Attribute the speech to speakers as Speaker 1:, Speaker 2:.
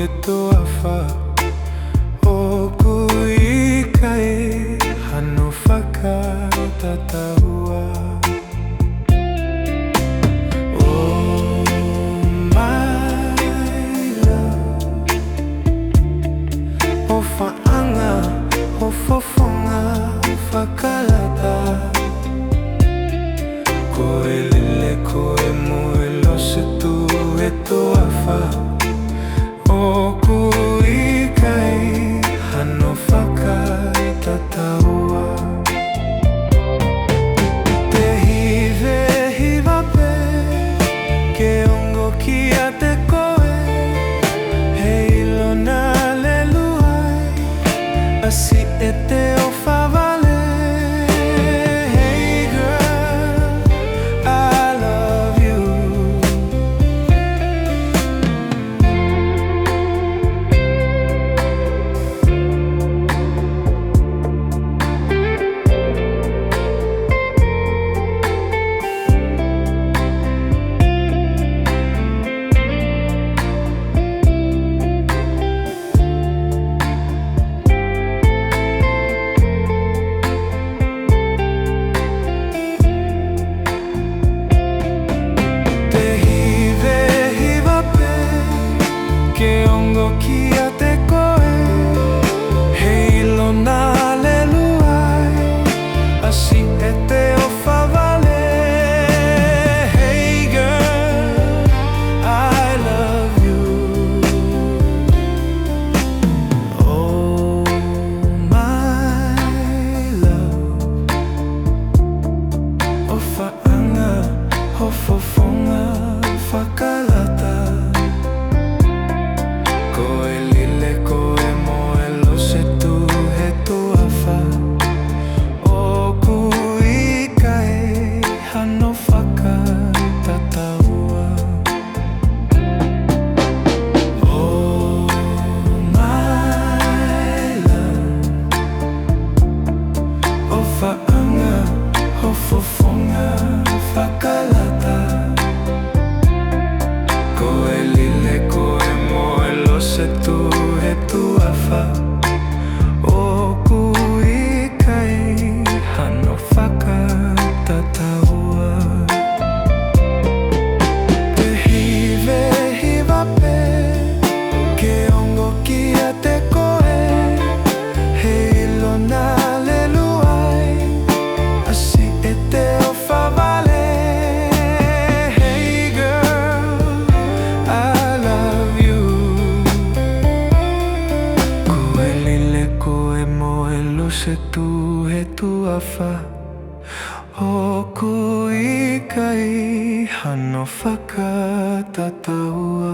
Speaker 1: he toafa o kuika e hano whakatataua. Oh my love, o whaanga, o fofonga, whakalata. Koe lile, koe moe lose tu he toafa o kuika e hano whakatataua. Te hive hiva pe ke ongo ki a te koe, hei lona lelu ai asi e te o whawale. Ke ongo ki a te koe, hei lona lelu ai asi e te o whawale. Hey girl, I love you. Oh my love, o whaanga, o fofonga, whakalata. Koe lile, koe moe lose tu he toafa o kuika e hano whakatataua. Oh my love, o whaanga, o fofonga, whakalata. Koe lile, koe moe lose tu he toafa o kuika e hano whakatataua. Te hive hiva pe ke ongo ki a te koe, hei lona lelu ai asi e te o whawale. Se tu he toafa o kuika e hano whakatataua.